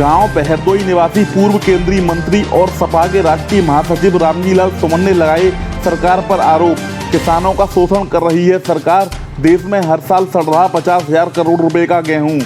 गांव बहरदोई निवासी पूर्व केंद्रीय मंत्री और सपा के राष्ट्रीय महासचिव रामजीलाल सुमन ने लगाए सरकार पर आरोप। किसानों का शोषण कर रही है सरकार, देश में हर साल सड़ रहा 50,000 करोड़ रुपए का गेहूं।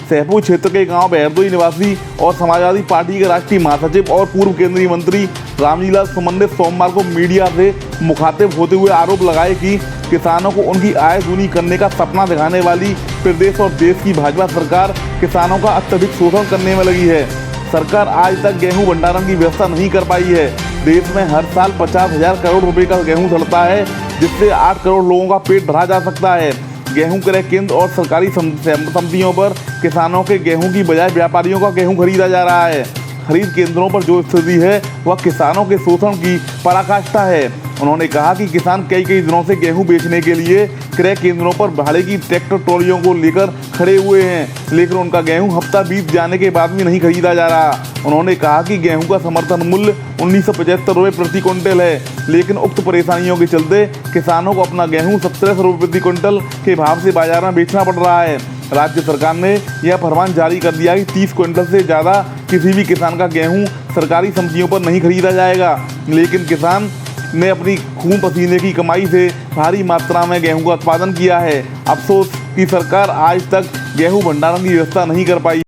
सहपुर क्षेत्र के गांव बहरदोई निवासी और समाजवादी पार्टी के राष्ट्रीय महासचिव और पूर्व केंद्रीय मंत्री रामजीलाल सुमन ने सोमवार को मीडिया से मुखातिब होते हुए आरोप लगाए कि किसानों को उनकी आय दूनी करने का सपना दिखाने वाली प्रदेश और देश की भाजपा सरकार किसानों का अत्यधिक शोषण करने में लगी है। सरकार आज तक गेहूं भंडारण की व्यवस्था नहीं कर पाई है। देश में हर साल 50,000 करोड़ रुपए का गेहूं सड़ता है, जिससे 8 करोड़ लोगों का पेट भरा जा सकता है। गेहूं क्रय केंद्र और सरकारी समितियों पर किसानों के गेहूं की बजाय व्यापारियों का गेहूं खरीदा जा रहा है। खरीद केंद्रों पर जो स्थिति है वह किसानों के शोषण की पराकाष्ठा है। उन्होंने कहा कि किसान कई दिनों से गेहूं बेचने के लिए क्रय केंद्रों पर भाड़े की ट्रैक्टर ट्रॉलियों को लेकर खड़े हुए हैं, लेकिन उनका गेहूं हफ्ता बीत जाने के बाद भी नहीं खरीदा जा रहा। उन्होंने कहा कि गेहूं का समर्थन मूल्य 1975 रुपये प्रति क्विंटल है, लेकिन उक्त परेशानियों के चलते किसानों को अपना गेहूं 1700 रुपये प्रति क्विंटल के भाव से बाजार में बेचना पड़ रहा है। राज्य सरकार ने यह फरमान जारी कर दिया कि 30 क्विंटल से ज़्यादा किसी भी किसान का गेहूं सरकारी समितियों पर नहीं खरीदा जाएगा, लेकिन किसान ने अपनी खून पसीने की कमाई से भारी मात्रा में गेहूं का उत्पादन किया है। अफसोस कि सरकार आज तक गेहूं भंडारण की व्यवस्था नहीं कर पाई।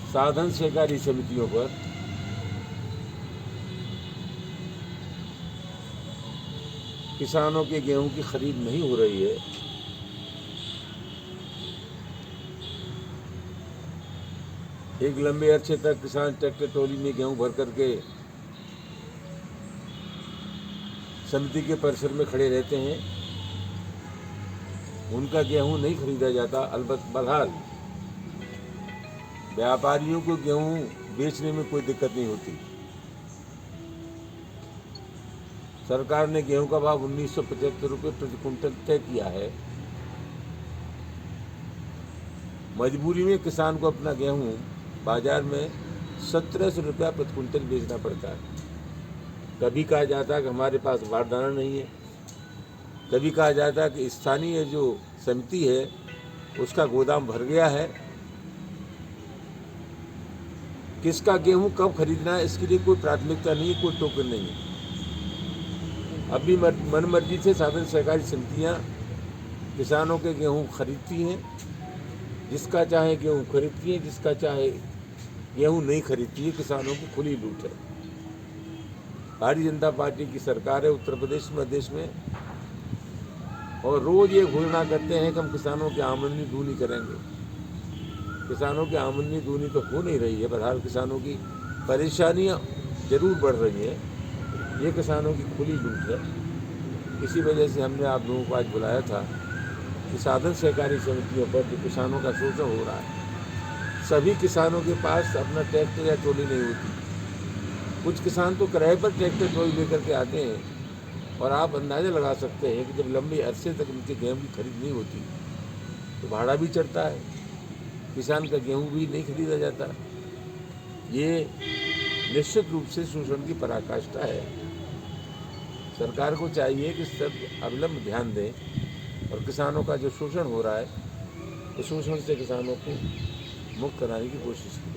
साधन सहकारी समितियों पर किसानों के गेहूं की खरीद नहीं हो रही है। एक लंबे अरसे तक किसान ट्रैक्टर ट्रॉली में गेहूं भर करके समिति के परिसर में खड़े रहते हैं, उनका गेहूं नहीं खरीदा जाता। अलबत्ता बहरहाल व्यापारियों को गेहूं बेचने में कोई दिक्कत नहीं होती। सरकार ने गेहूं का भाव 1975 रुपये प्रति क्विंटल तय किया है। मजबूरी में किसान को अपना गेहूं बाजार में 1700 रुपया प्रति क्विंटल बेचना पड़ता है। कभी कहा जाता है कि हमारे पास भंडारण नहीं है, कभी कहा जाता है कि स्थानीय जो समिति है उसका गोदाम भर गया है। किसका गेहूं कब खरीदना है इसके लिए कोई प्राथमिकता नहीं है, कोई टोकन नहीं है। अभी मनमर्जी से साधन सहकारी समितियां किसानों के गेहूं खरीदती हैं, जिसका चाहे गेहूं खरीदती है, जिसका चाहे गेहूं नहीं खरीदती है। किसानों की खुली लूट है। भारतीय जनता पार्टी की सरकार है उत्तर प्रदेश में, देश में, और रोज ये घोषणा करते हैं कि हम किसानों की आमदनी दूनी करेंगे। किसानों की आमदनी दूनी तो हो नहीं रही है। बहरहाल किसानों की परेशानियां जरूर बढ़ रही हैं। ये किसानों की खुली लूट है। इसी वजह से हमने आप लोगों को आज बुलाया था कि साधन सहकारी समितियों पर जो किसानों का शोषण हो रहा है, सभी किसानों के पास अपना ट्रैक्टर या ट्रॉली नहीं होती। कुछ किसान तो किराए पर ट्रैक्टर ट्रॉली लेकर के आते हैं, और आप अंदाज़ा लगा सकते हैं कि जब लंबे अरसे तक उनके गेहूं की खरीद नहीं होती तो भाड़ा भी चढ़ता है, किसान का गेहूं भी नहीं खरीदा जाता। ये निश्चित रूप से शोषण की पराकाष्ठा है। सरकार को चाहिए कि सब अविलंब ध्यान दें और किसानों का जो शोषण हो रहा है उस शोषण से किसानों को मुक्त कराने की कोशिश करें।